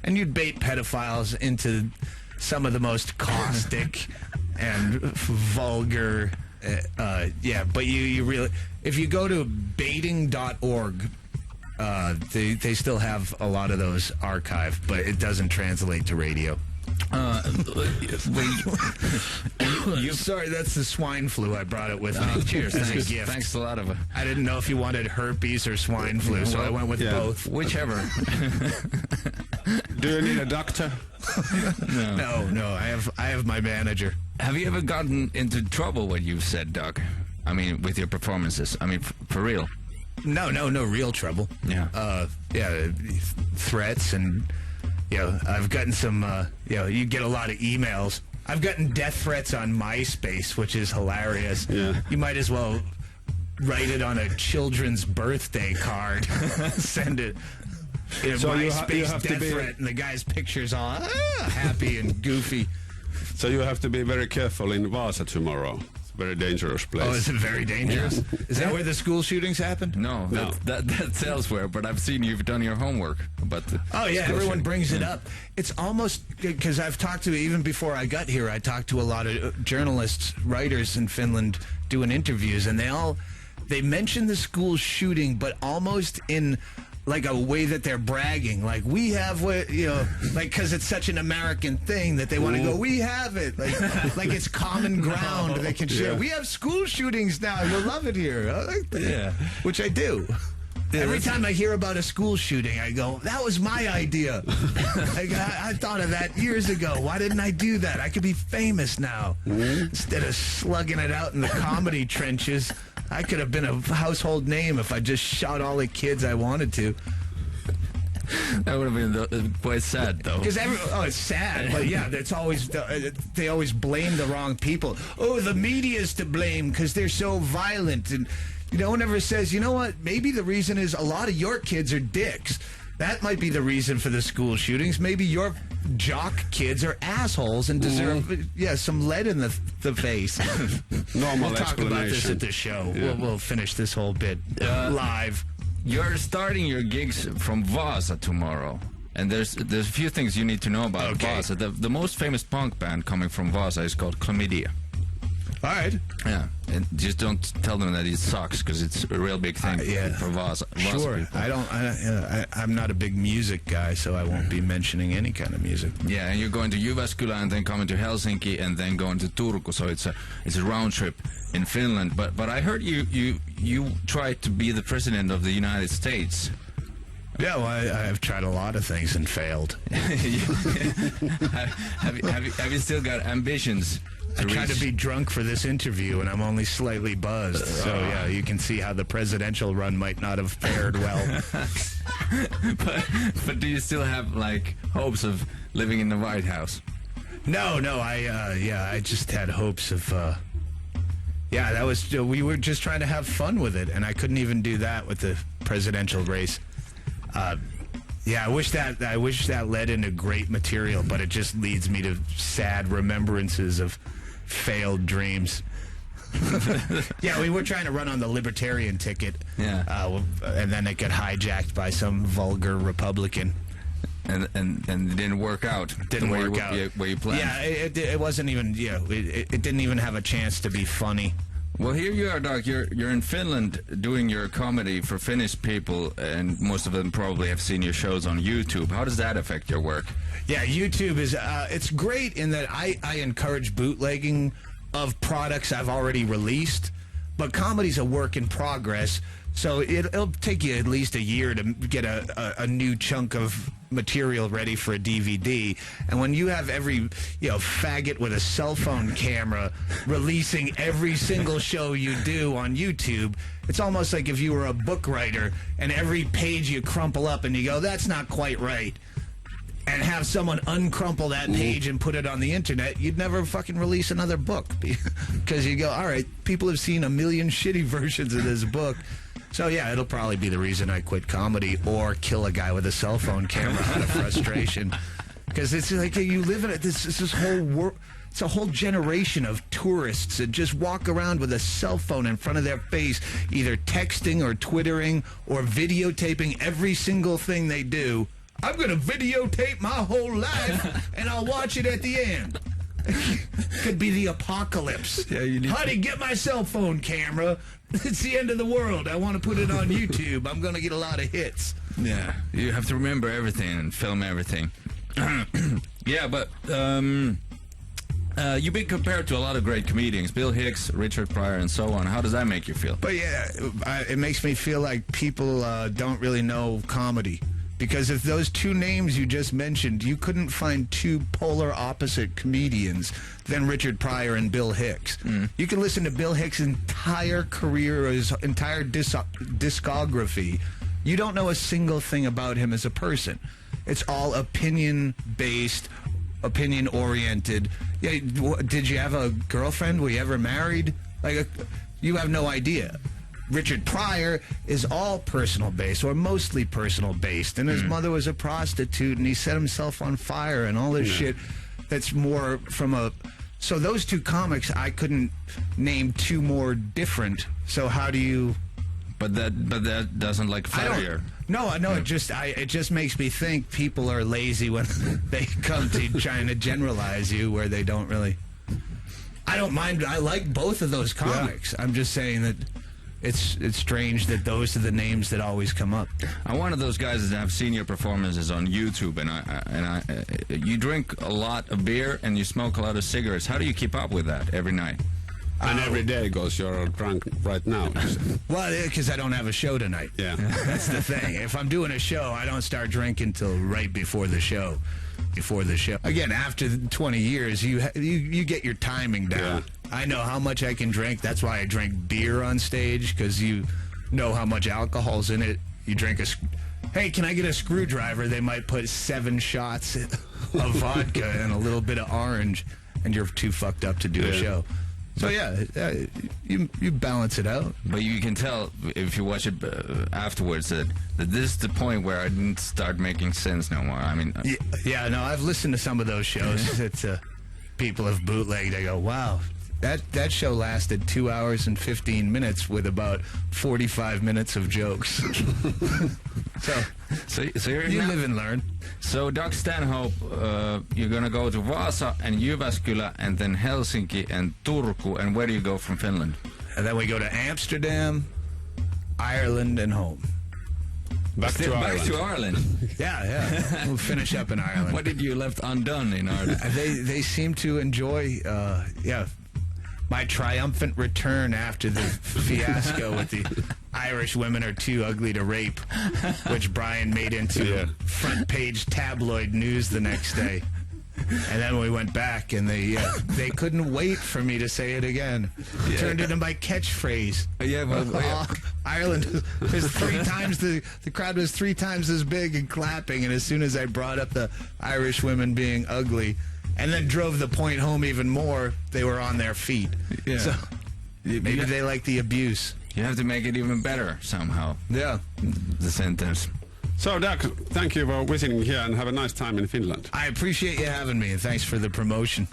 and you'd bait pedophiles into some of the most caustic and vulgar. But you really, if you go to baiting.org, they still have a lot of those archived, but it doesn't translate to radio. Sorry, that's the swine flu. I brought it with me. Cheers. Thanks a lot of it. I didn't know if you wanted herpes or swine flu, so I went with both. Whichever. Do you need a doctor? No. I have my manager. Have you ever gotten into trouble when you've said Doug? I mean, with your performances. I mean, for real. No real trouble. Yeah. Threats and, I've gotten some, you get a lot of emails. I've gotten death threats on MySpace, which is hilarious. Yeah. You might as well write it on a children's birthday card. Send it. So MySpace death threat, and the guy's picture's all happy and goofy. So you have to be very careful in Vasa tomorrow. It's a very dangerous place. Oh, is it very dangerous? Yeah. Is that where the school shootings happened? No. That's elsewhere, but I've seen you've done your homework. Everyone brings it up. It's almost, because I've talked to, even before I got here, I talked to a lot of journalists, writers in Finland doing interviews, and they mention the school shooting, but almost in like a way that they're bragging, like we have because it's such an American thing that they want to go, we have it, like it's common ground they can share. We have school shootings now. You'll love it here. I like that. Yeah, which I do. Yeah, every time I hear about a school shooting, I go, that was my idea. I thought of that years ago. Why didn't I do that? I could be famous now. Instead of slugging it out in the comedy trenches, I could have been a household name if I just shot all the kids I wanted to. That would have been quite sad, though. Because it's sad, but yeah, that's always they always blame the wrong people. Oh, the media's to blame because they're so violent, and no one ever says, you know what? Maybe the reason is a lot of your kids are dicks. That might be the reason for the school shootings. Maybe your jock kids are assholes and deserve some lead in the face. Normal we'll talk about this at the show. Yeah. We'll finish this whole bit live. You're starting your gigs from Vasa tomorrow, and there's a few things you need to know about Vasa. The most famous punk band coming from Vasa is called Chlamydia. All right. Yeah, and just don't tell them that it sucks, because it's a real big thing for Vasa. Sure. People. I'm not a big music guy, so I won't be mentioning any kind of music. Yeah, and you're going to Jyväskylä and then coming to Helsinki and then going to Turku, so it's a round trip in Finland. But I heard you tried to be the president of the United States. Yeah, well, I've tried a lot of things and failed. Have you still got ambitions? I tried to be drunk for this interview, and I'm only slightly buzzed. So, yeah, you can see how the presidential run might not have fared well. but do you still have, hopes of living in the White House? No, I just had hopes of... that was... we were just trying to have fun with it, and I couldn't even do that with the presidential race. I wish that led into great material, but it just leads me to sad remembrances of failed dreams. Yeah, we were trying to run on the libertarian ticket. Yeah. And then it got hijacked by some vulgar Republican. And it didn't work out. Didn't work out where you planned. Yeah, it wasn't even. It didn't even have a chance to be funny. Well, here you are, Doc. You're in Finland doing your comedy for Finnish people, and most of them probably have seen your shows on YouTube. How does that affect your work? Yeah, YouTube is it's great in that I encourage bootlegging of products I've already released, but comedy's a work in progress, so it'll take you at least a year to get a new chunk of material ready for a DVD. And when you have every faggot with a cell phone camera releasing every single show you do on YouTube, it's almost like if you were a book writer and every page you crumple up and you go, that's not quite right, and have someone uncrumple that page and put it on the internet, you'd never fucking release another book, because you go, all right, people have seen a million shitty versions of this book. So, yeah, it'll probably be the reason I quit comedy or kill a guy with a cell phone camera out of frustration. Because it's like you live in this whole world. It's a whole generation of tourists that just walk around with a cell phone in front of their face, either texting or twittering or videotaping every single thing they do I'm going to videotape my whole life, and I'll watch it at the end. Could be the apocalypse. Yeah, you need Honey, get my cell phone camera. It's the end of the world. I want to put it on YouTube. I'm going to get a lot of hits. Yeah, you have to remember everything and film everything. Yeah, but you've been compared to a lot of great comedians, Bill Hicks, Richard Pryor, and so on. How does that make you feel? But yeah, it makes me feel like people don't really know comedy. Because if those two names you just mentioned, you couldn't find two polar opposite comedians than Richard Pryor and Bill Hicks. You can listen to Bill Hicks' entire career, his entire discography. You don't know a single thing about him as a person. It's all opinion-based, opinion-oriented. Yeah, did you have a girlfriend? Were you ever married? You have no idea. Richard Pryor is all personal-based, or mostly personal-based, and his mother was a prostitute, and he set himself on fire, and all this shit that's more from a... So those two comics, I couldn't name two more different, so how do you... But that doesn't like fire. No, it just makes me think people are lazy when they come to trying to generalize you where they don't really... I don't mind. I like both of those comics. I'm just saying that it's strange that those are the names that always come up. I'm one of those guys that have seen your performances on YouTube, and you drink a lot of beer and you smoke a lot of cigarettes. How do you keep up with that every night? And every day goes, you're drunk right now. Well, because I don't have a show tonight. Yeah. That's the thing. If I'm doing a show, I don't start drinking till right before the show. Again, after 20 years, you get your timing down. Yeah. I know how much I can drink. That's why I drink beer on stage, because you know how much alcohol's in it. You drink hey, can I get a screwdriver? They might put 7 shots of vodka and a little bit of orange, and you're too fucked up to do a show. So yeah, you balance it out. But you can tell if you watch it afterwards that this is the point where I didn't start making sense no more. I mean, no, I've listened to some of those shows that people have bootlegged. I go, wow, that show lasted 2 hours and 15 minutes with about 45 minutes of jokes. So you live and learn. So, Doug Stanhope, you're going to go to Vaasa and Jyväskylä and then Helsinki and Turku. And where do you go from Finland? And then we go to Amsterdam, Ireland, and home. Back to Ireland. Yeah. We'll finish up in Ireland. What did you left undone in Ireland? They seem to enjoy, my triumphant return after the fiasco with the Irish women are too ugly to rape, which Brian made into front page tabloid news the next day. And then we went back, and they couldn't wait for me to say it again. Turned it into my catchphrase. Ireland was 3 times the crowd was 3 times as big and clapping. And as soon as I brought up the Irish women being ugly, and then drove the point home even more, they were on their feet. Yeah. So maybe they like the abuse. You have to make it even better somehow. Yeah. The sentence. So, Doug, thank you for visiting here and have a nice time in Finland. I appreciate you having me, and thanks for the promotion.